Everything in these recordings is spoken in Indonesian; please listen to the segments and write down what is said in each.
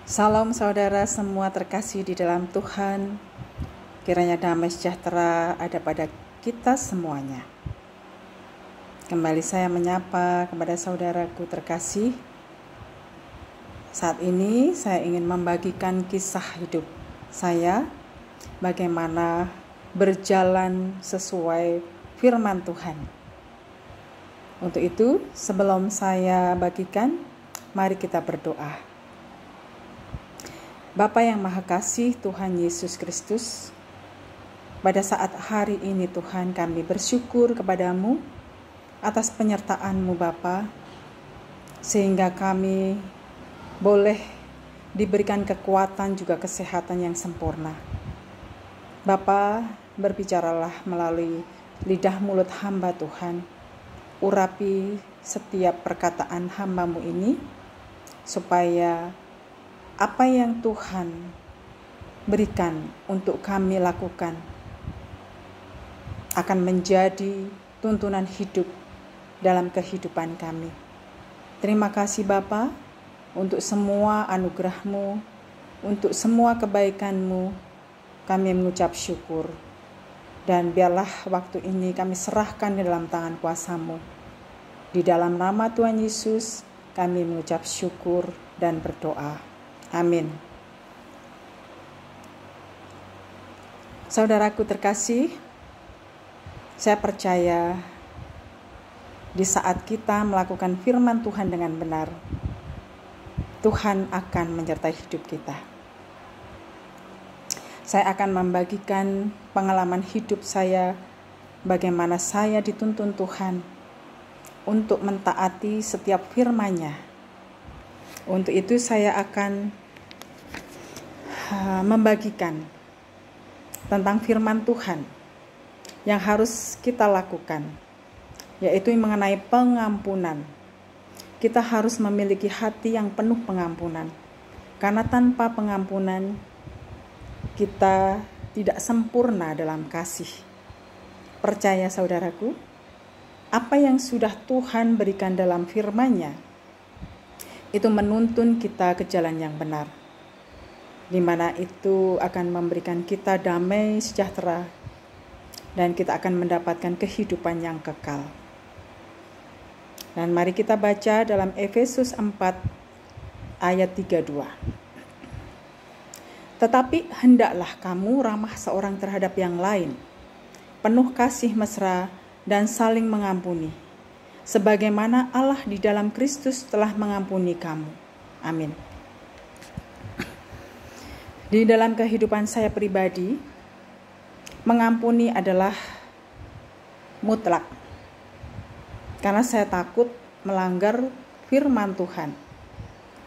Salam saudara semua terkasih di dalam Tuhan. Kiranya damai sejahtera ada pada kita semuanya. Kembali saya menyapa kepada saudaraku terkasih. Saat ini saya ingin membagikan kisah hidup saya, bagaimana berjalan sesuai firman Tuhan. Untuk itu, sebelum saya bagikan, mari kita berdoa. Bapa yang Maha Kasih, Tuhan Yesus Kristus, pada saat hari ini Tuhan kami bersyukur kepadamu atas penyertaan-Mu Bapa, sehingga kami boleh diberikan kekuatan juga kesehatan yang sempurna. Bapa, berbicaralah melalui lidah mulut hamba Tuhan, urapi setiap perkataan hamba-Mu ini, supaya apa yang Tuhan berikan untuk kami lakukan akan menjadi tuntunan hidup dalam kehidupan kami. Terima kasih Bapa untuk semua anugerah-Mu, untuk semua kebaikan-Mu, kami mengucap syukur. Dan biarlah waktu ini kami serahkan di dalam tangan kuasa-Mu. Di dalam nama Tuhan Yesus kami mengucap syukur dan berdoa. Amin. Saudaraku terkasih, saya percaya di saat kita melakukan firman Tuhan dengan benar, Tuhan akan menyertai hidup kita. Saya akan membagikan pengalaman hidup saya, bagaimana saya dituntun Tuhan untuk mentaati setiap firman-Nya. Untuk itu saya akan membagikan tentang firman Tuhan yang harus kita lakukan, yaitu mengenai pengampunan. Kita harus memiliki hati yang penuh pengampunan, karena tanpa pengampunan kita tidak sempurna dalam kasih. Percaya saudaraku, apa yang sudah Tuhan berikan dalam firman-Nya itu menuntun kita ke jalan yang benar, di mana itu akan memberikan kita damai sejahtera dan kita akan mendapatkan kehidupan yang kekal. Dan mari kita baca dalam Efesus 4 ayat 32. Tetapi hendaklah kamu ramah seorang terhadap yang lain, penuh kasih mesra dan saling mengampuni, sebagaimana Allah di dalam Kristus telah mengampuni kamu. Amin. Di dalam kehidupan saya pribadi, mengampuni adalah mutlak. Karena saya takut melanggar firman Tuhan.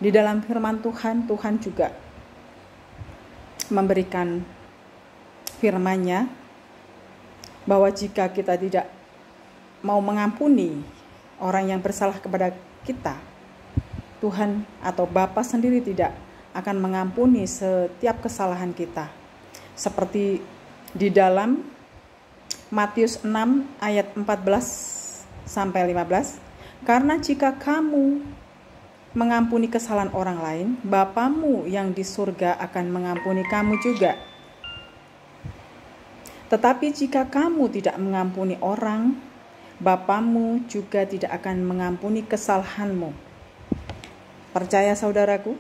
Di dalam firman Tuhan, Tuhan juga memberikan firman-Nya bahwa jika kita tidak mau mengampuni orang yang bersalah kepada kita, Tuhan atau Bapa sendiri tidak akan mengampuni setiap kesalahan kita. Seperti di dalam Matius 6 ayat 14-15, karena jika kamu mengampuni kesalahan orang lain, Bapamu yang di surga akan mengampuni kamu juga. Tetapi jika kamu tidak mengampuni orang, Bapamu juga tidak akan mengampuni kesalahanmu. Percaya saudaraku,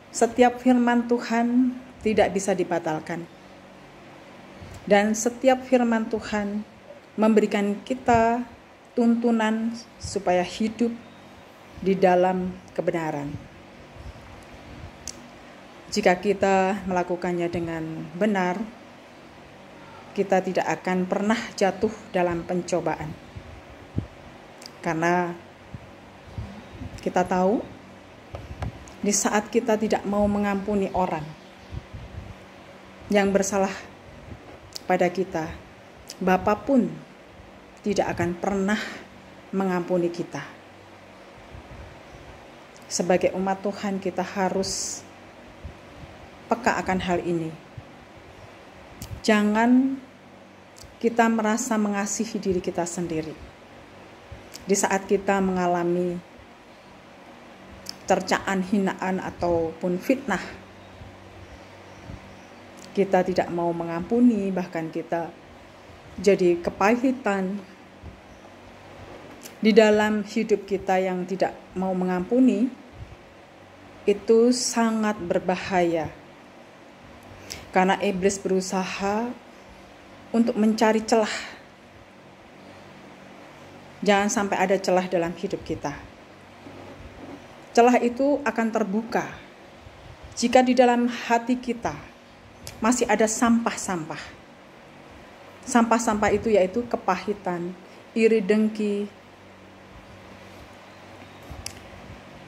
setiap firman Tuhan tidak bisa dibatalkan. Dan setiap firman Tuhan memberikan kita tuntunan supaya hidup di dalam kebenaran. Jika kita melakukannya dengan benar, kita tidak akan pernah jatuh dalam pencobaan. Karena kita tahu, di saat kita tidak mau mengampuni orang yang bersalah pada kita, Bapa pun tidak akan pernah mengampuni kita. Sebagai umat Tuhan, kita harus peka akan hal ini. Jangan kita merasa mengasihi diri kita sendiri. Di saat kita mengalami cercaan, hinaan, ataupun fitnah. Kita tidak mau mengampuni, bahkan kita jadi kepahitan di dalam hidup kita yang tidak mau mengampuni. Itu sangat berbahaya, karena iblis berusaha untuk mencari celah. Jangan sampai ada celah dalam hidup kita. Celah itu akan terbuka jika di dalam hati kita masih ada sampah-sampah. Sampah-sampah itu yaitu kepahitan, iri dengki,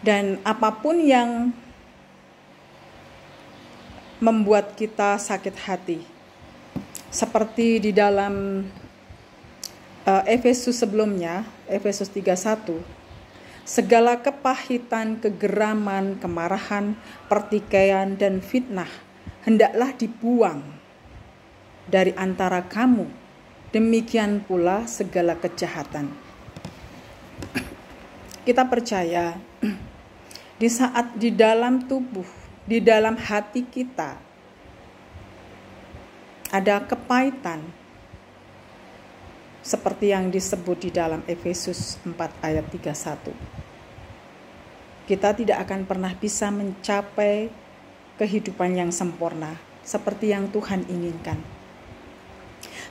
dan apapun yang membuat kita sakit hati. Seperti di dalam Efesus sebelumnya, Efesus 3:1, segala kepahitan, kegeraman, kemarahan, pertikaian, dan fitnah hendaklah dibuang dari antara kamu. Demikian pula segala kejahatan. Kita percaya di saat di dalam tubuh, di dalam hati kita ada kepahitan, seperti yang disebut di dalam Efesus 4 ayat 31. Kita tidak akan pernah bisa mencapai kehidupan yang sempurna seperti yang Tuhan inginkan.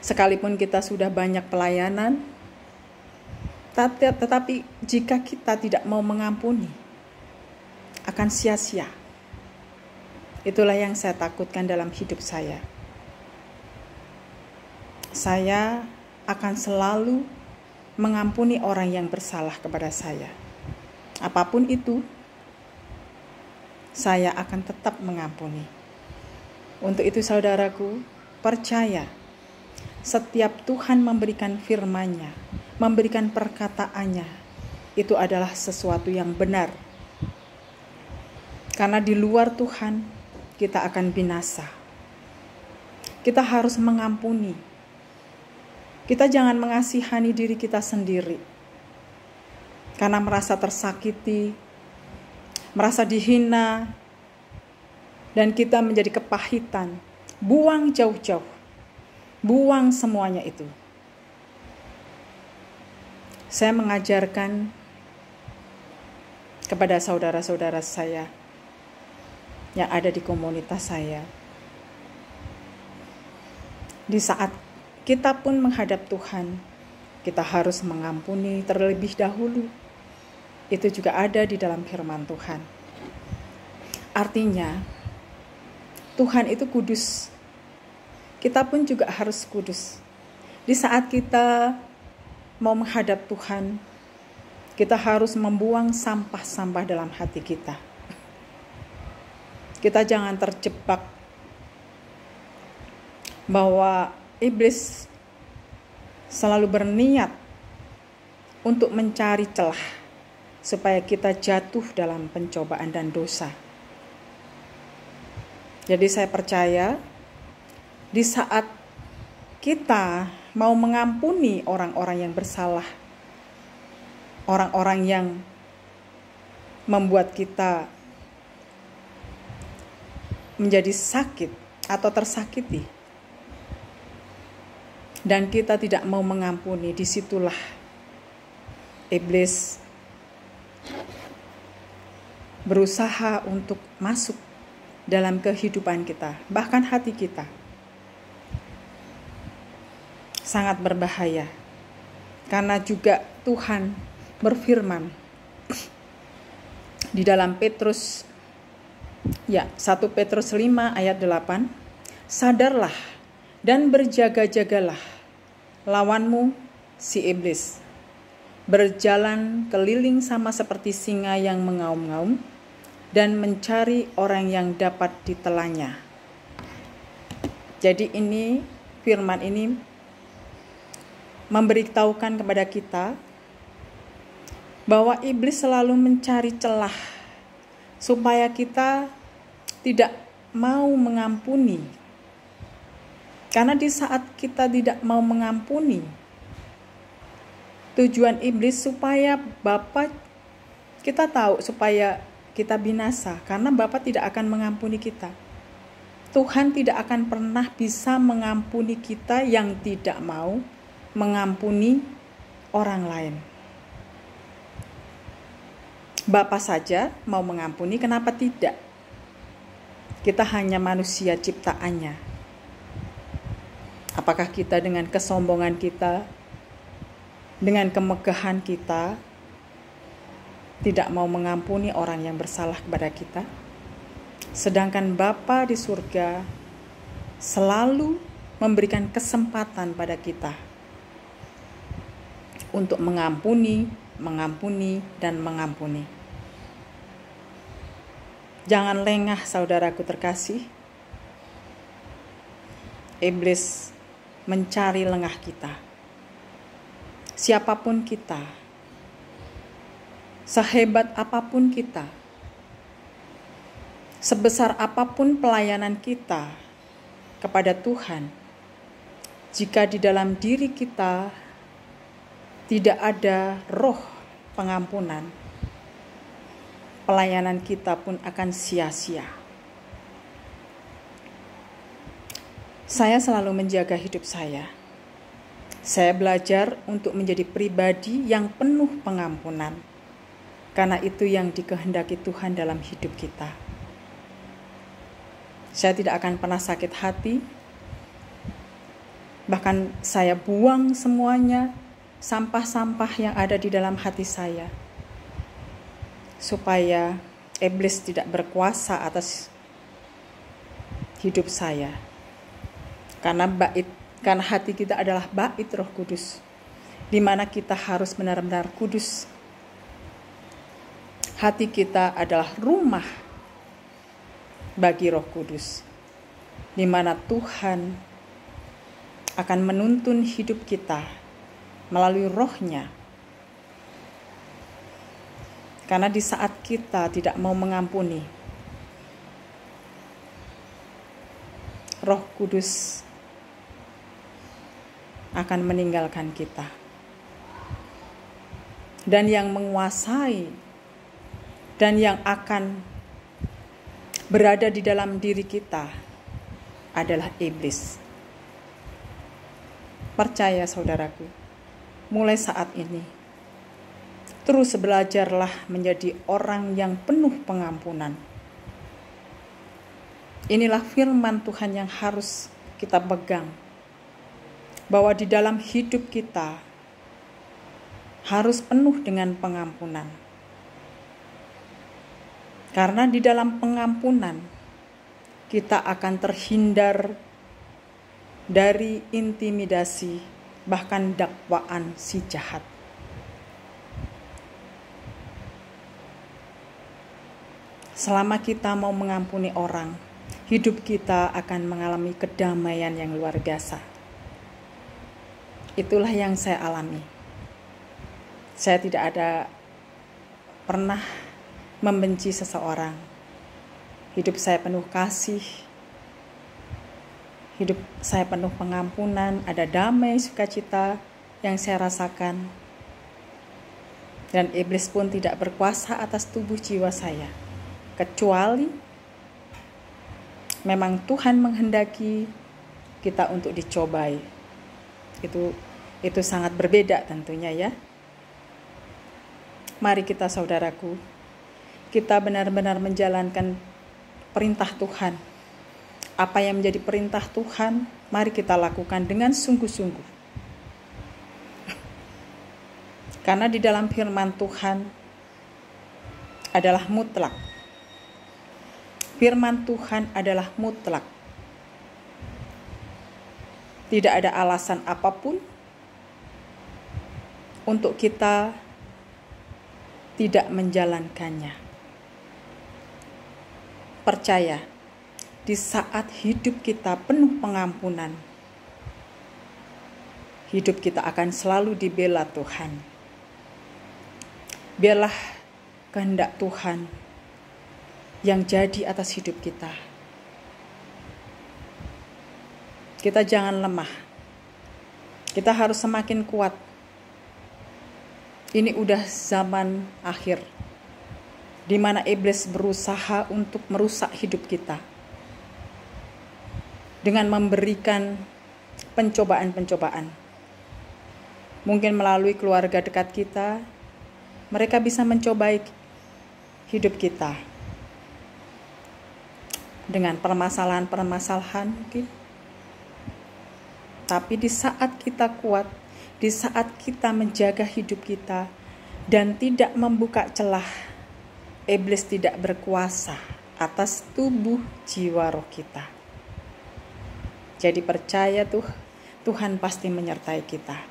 Sekalipun kita sudah banyak pelayanan, tetapi jika kita tidak mau mengampuni, akan sia-sia. Itulah yang saya takutkan dalam hidup saya. Saya akan selalu mengampuni orang yang bersalah kepada saya. Apapun itu, saya akan tetap mengampuni. Untuk itu saudaraku, percaya setiap Tuhan memberikan firman-Nya, memberikan perkataannya, itu adalah sesuatu yang benar. Karena di luar Tuhan, kita akan binasa. Kita harus mengampuni. Kita jangan mengasihani diri kita sendiri. Karena merasa tersakiti, merasa dihina, dan kita menjadi kepahitan. Buang jauh-jauh. Buang semuanya itu. Saya mengajarkan kepada saudara-saudara saya yang ada di komunitas saya. Di saat kita pun menghadap Tuhan, kita harus mengampuni terlebih dahulu. Itu juga ada di dalam firman Tuhan. Artinya, Tuhan itu kudus. Kita pun juga harus kudus. Di saat kita mau menghadap Tuhan, kita harus membuang sampah-sampah dalam hati kita. Kita jangan terjebak bahwa iblis selalu berniat untuk mencari celah supaya kita jatuh dalam pencobaan dan dosa. Jadi saya percaya di saat kita mau mengampuni orang-orang yang bersalah, orang-orang yang membuat kita menjadi sakit atau tersakiti, dan kita tidak mau mengampuni, disitulah iblis berusaha untuk masuk dalam kehidupan kita, bahkan hati kita. Sangat berbahaya. Karena juga Tuhan berfirman di dalam Petrus 1 Petrus 5 ayat 8, sadarlah dan berjaga-jagalah, lawanmu si iblis berjalan keliling sama seperti singa yang mengaum-ngaum dan mencari orang yang dapat ditelannya. Jadi ini firman ini memberitahukan kepada kita bahwa iblis selalu mencari celah supaya kita tidak mau mengampuni. Karena di saat kita tidak mau mengampuni, tujuan iblis supaya kita tahu supaya kita binasa, karena Bapa tidak akan mengampuni kita. Tuhan tidak akan pernah bisa mengampuni kita yang tidak mau mengampuni orang lain. Bapa saja mau mengampuni, kenapa tidak? Kita hanya manusia ciptaannya. Apakah kita dengan kesombongan kita, dengan kemegahan kita, tidak mau mengampuni orang yang bersalah kepada kita? Sedangkan Bapa di surga selalu memberikan kesempatan pada kita untuk mengampuni, dan mengampuni. Jangan lengah, saudaraku terkasih. Iblis mencari lengah kita. Siapapun kita, sehebat apapun kita, sebesar apapun pelayanan kita kepada Tuhan, jika di dalam diri kita tidak ada roh pengampunan, pelayanan kita pun akan sia-sia. Saya selalu menjaga hidup saya. Saya belajar untuk menjadi pribadi yang penuh pengampunan, karena itu yang dikehendaki Tuhan dalam hidup kita. Saya tidak akan pernah sakit hati. Bahkan saya buang semuanya, sampah-sampah yang ada di dalam hati saya, supaya iblis tidak berkuasa atas hidup saya. Karena hati kita adalah bait Roh Kudus, di mana kita harus benar-benar kudus. Hati kita adalah rumah bagi Roh Kudus, di mana Tuhan akan menuntun hidup kita melalui Roh-Nya. Karena di saat kita tidak mau mengampuni, Roh Kudus akan meninggalkan kita. Dan yang menguasai dan yang akan berada di dalam diri kita adalah iblis. Percaya, saudaraku, mulai saat ini terus belajarlah menjadi orang yang penuh pengampunan. Inilah firman Tuhan yang harus kita pegang, bahwa di dalam hidup kita harus penuh dengan pengampunan. Karena di dalam pengampunan kita akan terhindar dari intimidasi, bahkan dakwaan si jahat. Selama kita mau mengampuni orang, hidup kita akan mengalami kedamaian yang luar biasa. Itulah yang saya alami. Saya tidak ada pernah membenci seseorang. Hidup saya penuh kasih. Hidup saya penuh pengampunan, ada damai, sukacita yang saya rasakan. Dan iblis pun tidak berkuasa atas tubuh jiwa saya. Kecuali memang Tuhan menghendaki kita untuk dicobai. Itu sangat berbeda tentunya ya. Mari kita, saudaraku, kita benar-benar menjalankan perintah Tuhan. Apa yang menjadi perintah Tuhan, mari kita lakukan dengan sungguh-sungguh. Karena di dalam firman Tuhan adalah mutlak. Firman Tuhan adalah mutlak. Tidak ada alasan apapun untuk kita tidak menjalankannya. Percaya, di saat hidup kita penuh pengampunan, hidup kita akan selalu dibela Tuhan. Biarlah kehendak Tuhan yang jadi atas hidup kita. Kita jangan lemah. Kita harus semakin kuat. Ini udah zaman akhir, di mana iblis berusaha untuk merusak hidup kita dengan memberikan pencobaan-pencobaan. Mungkin melalui keluarga dekat kita, mereka bisa mencobai hidup kita dengan permasalahan-permasalahan mungkin. Tapi di saat kita kuat, di saat kita menjaga hidup kita dan tidak membuka celah, iblis tidak berkuasa atas tubuh jiwa roh kita. Jadi percaya Tuhan pasti menyertai kita.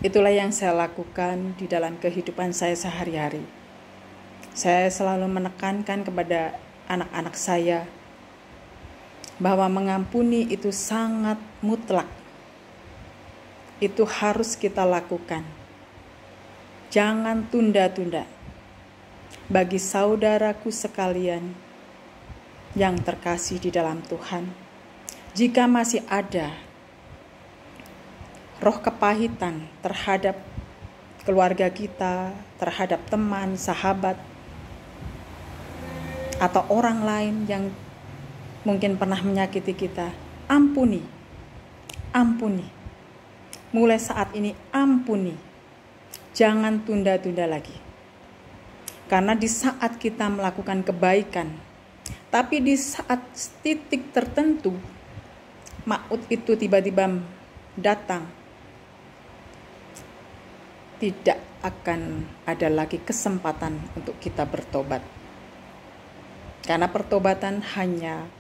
Itulah yang saya lakukan di dalam kehidupan saya sehari-hari. Saya selalu menekankan kepada anak-anak saya bahwa mengampuni itu sangat mutlak. Itu harus kita lakukan. Jangan tunda-tunda. Bagi saudaraku sekalian yang terkasih di dalam Tuhan, jika masih ada roh kepahitan terhadap keluarga kita, terhadap teman, sahabat, atau orang lain yang mungkin pernah menyakiti kita, ampuni. Mulai saat ini ampuni. Jangan tunda-tunda lagi. Karena di saat kita melakukan kebaikan, tapi di saat titik tertentu, maut itu tiba-tiba datang, tidak akan ada lagi kesempatan untuk kita bertobat. Karena pertobatan hanya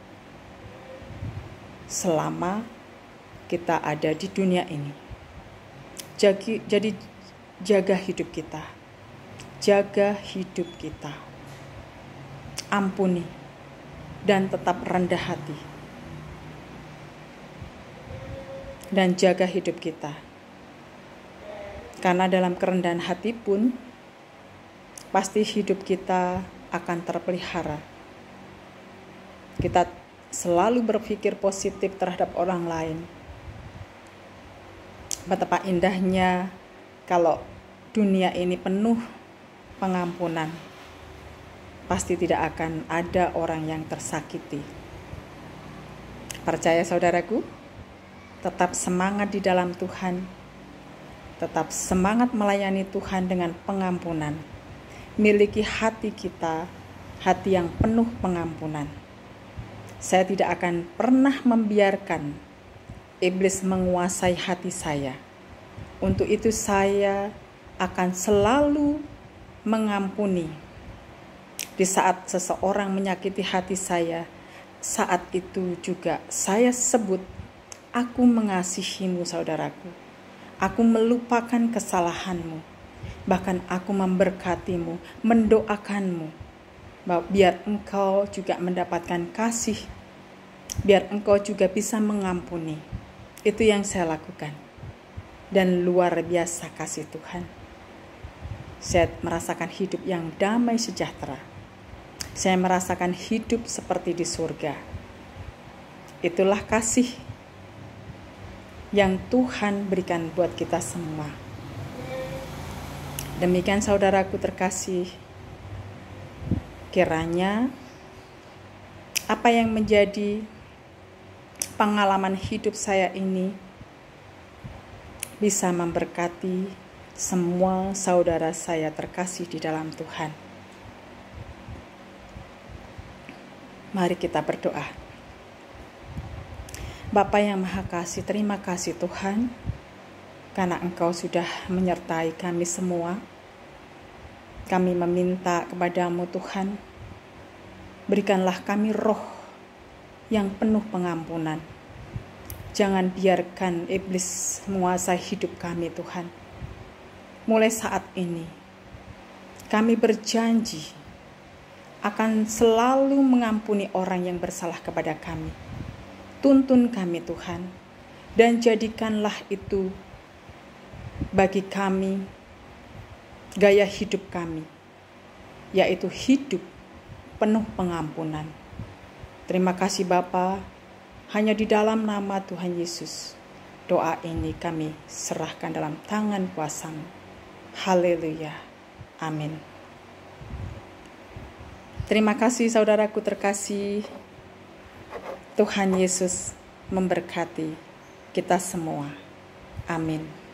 selama kita ada di dunia ini. Jadi jaga hidup kita. Jaga hidup kita. Ampuni dan tetap rendah hati. Dan jaga hidup kita. Karena dalam kerendahan hati pun pasti hidup kita akan terpelihara. Kita selalu berpikir positif terhadap orang lain. Betapa indahnya kalau dunia ini penuh pengampunan. Pasti tidak akan ada orang yang tersakiti. Percaya saudaraku, tetap semangat di dalam Tuhan. Tetap semangat melayani Tuhan dengan pengampunan. Miliki hati kita, hati yang penuh pengampunan. Saya tidak akan pernah membiarkan iblis menguasai hati saya. Untuk itu saya akan selalu mengampuni. Di saat seseorang menyakiti hati saya, saat itu juga saya sebut, aku mengasihimu saudaraku. Aku melupakan kesalahanmu. Bahkan aku memberkatimu, mendoakanmu. Biar engkau juga mendapatkan kasih. Biar engkau juga bisa mengampuni. Itu yang saya lakukan. Dan luar biasa kasih Tuhan. Saya merasakan hidup yang damai sejahtera. Saya merasakan hidup seperti di surga. Itulah kasih yang Tuhan berikan buat kita semua. Demikian saudaraku terkasih, kiranya apa yang menjadi pengalaman hidup saya ini bisa memberkati semua saudara saya terkasih di dalam Tuhan. Mari kita berdoa. Bapa yang Maha Kasih, terima kasih Tuhan, karena Engkau sudah menyertai kami semua. Kami meminta kepadamu Tuhan, berikanlah kami roh yang penuh pengampunan. Jangan biarkan iblis menguasai hidup kami Tuhan. Mulai saat ini, kami berjanji akan selalu mengampuni orang yang bersalah kepada kami. Tuntun kami Tuhan, dan jadikanlah itu bagi kami gaya hidup kami, yaitu hidup penuh pengampunan. Terima kasih Bapa, hanya di dalam nama Tuhan Yesus, doa ini kami serahkan dalam tangan kuasa-Mu. Haleluya. Amin. Terima kasih saudaraku terkasih. Tuhan Yesus memberkati kita semua. Amin.